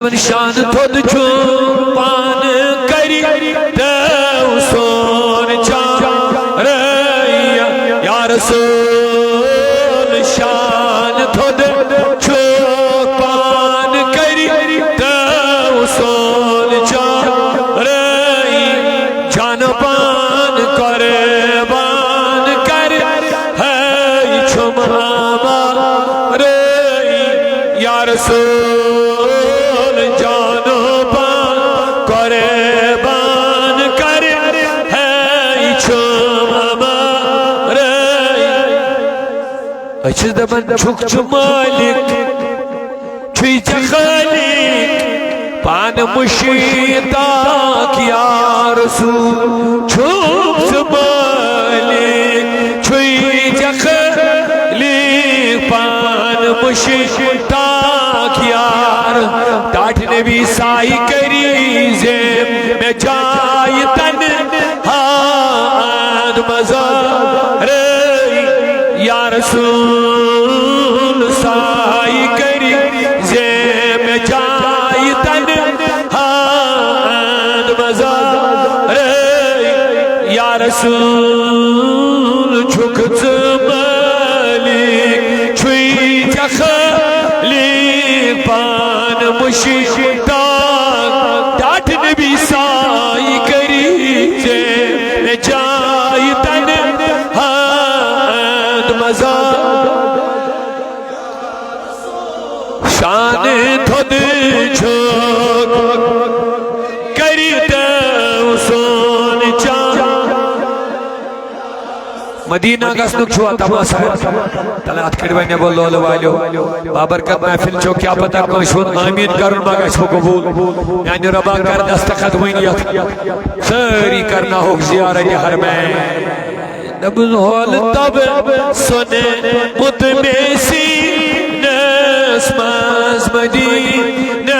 شان تھود چھو پان کری دیو سون چار یا رسول شان تھود چھو پان کری دیو سون چار جان پان کرے بان کر ہے چھو ماما رے یا رسول اچھز دبن چھک چھو مالک چھوئی چھا خالق پان مشیطاک یا رسول چھوک چھو مالک چھوئی چھا خالق پان مشیطاک یا رسول ڈاٹ نبی سائی کری زیم میں جائی تن ہاں مزار یا رسول سائی کری زیم جائی تن ہاں مزار یا رسول جھکت مالک چھوئی جخلی پان مشیطان ڈاٹ نبی سائی کری زیم جائی تن شان تھود چھوک کری دیو سون چار مدینہ گسنک چھوا تماسا تلات کھڑوائنے بولو لو والیو بابرکت محفل چھو کیا پتا کنشون آمین کرن مگا چھو قبول یعنی ربا کر دستخط ہوئنیت سری کرنا ہوگ زیارت حرمین نبض ہول تب سنے مدمیسی نسماز مدینہ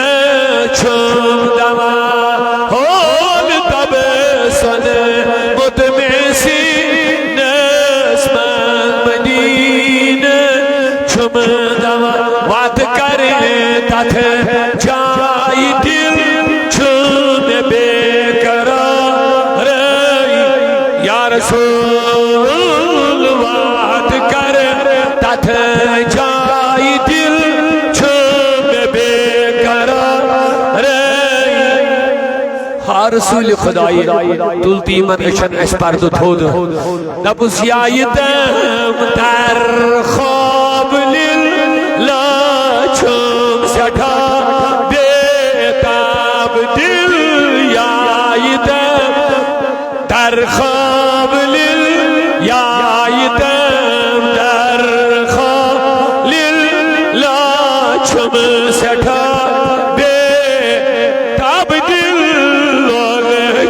چھوم دوا ہول تب سنے مدمیسی نسماز مدینہ چھوم دوا وات کرے تاتھ جائی دل چھوم بے قرار یا رسول جائی دل چھوم بے قرار ہر رسول خدای تلتی منشن اس پرد تھود نبس یائی دم در خواب للہ چھوم سٹھا بے تاب دل یائی دم در خواب للہ یائی دم در چھم سٹھا بے تاب دل اور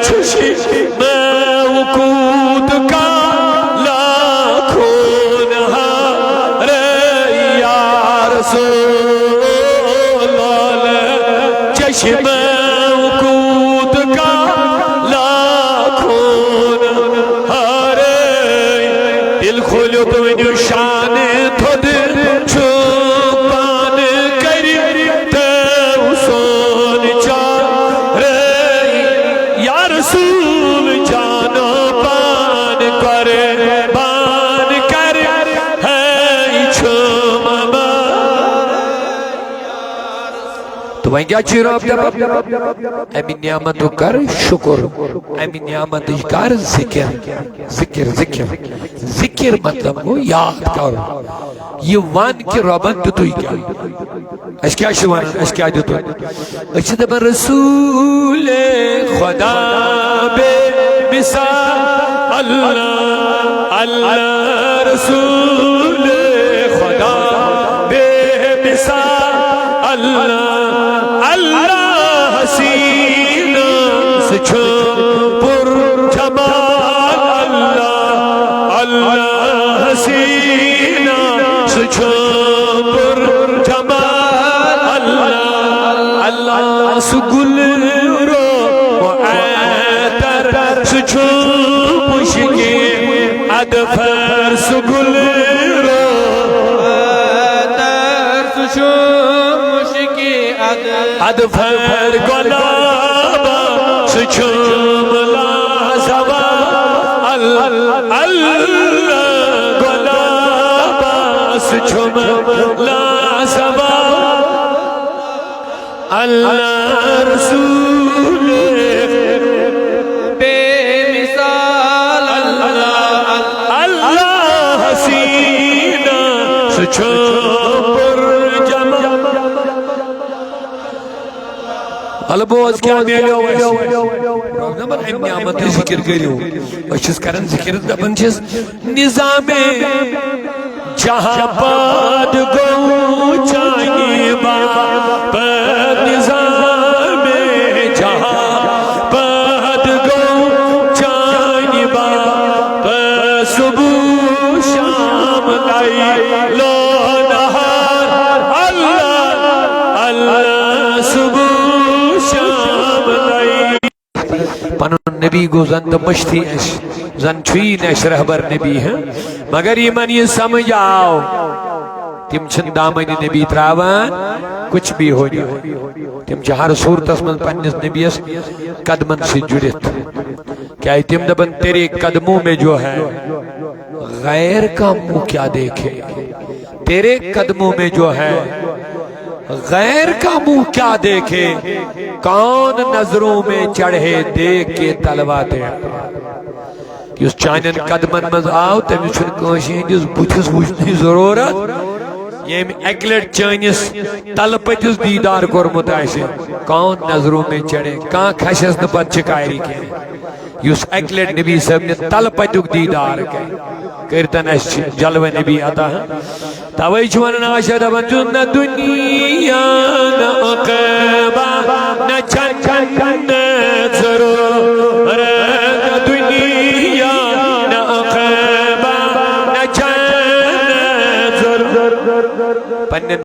چھشی میں وقود کا لاکھون ہاں یا رسول اللہ چھشی میں وقود کا لاکھون ہاں دل کھولو تو انیو شان تھود وہیں کیا چیرہ اب جب امی نعمتو کر شکر امی نعمتو کر ذکر ذکر مطلب وہ یاد کر یہ وان کی ربن تو ہی کیا اس کیا شوان اس کیا جو تو اچھا دبا رسول خدا بے مثال اللہ رسول خدا بے مثال اللہ حسین سچھو پر جمال اللہ حسین سچھو پر جمال اللہ سگل رو معاتر سچھو مشکی ادفر سگل رو معاتر سچھو ادفر گلابا سچوم لازبا گلابا سچوم لازبا اللہ رسول بے مثال اللہ حسینہ سچوم البوز کیا میلیو نمبر ایم نعمت ذکر کریو وچھس کرن ذکر دبن چھس نظام جہاں باد گو چاہیے باب نظام جہاں باد گو چاہیے باب صبح شام لائی لو نہار اللہ اللہ صبح پنن نبی گو زن تو مشتی اش زن چھوئی نش رہبر نبی ہے مگر یہ من یہ سمجھ آؤ تم چھن دامن نبی تراوان کچھ بھی ہو جائے تم چھ ہر صورت من پنس نبی اس قدمن سے جڑت کیا تم دبن تیرے قدموں میں جو ہے غیر کا منہ کیا دیکھے تیرے قدموں میں جو ہے غیر کا منہ کیا دیکھے کون نظروں میں چڑھے دیکھ کے تلواتے کہ اس چانن قدمن مز آو تم چھن کانشی ہندس بتس وچھنی ضرورت یم اکلٹ چانس تل پتس دیدار کورمت آسہ کون نظروں میں چڑھے کان کھسس نہ پت شکایری کی یس اکلٹ نبی صاحب نے تل پتک دیدار کرتن اس جلوہ نبی عطا توئی چھوان آشا دبن چون نہ دنیا نہ عقبہ نہ چھن نہ ضرور نہ دنیا نہ عقبہ نہ چھن نہ ضرور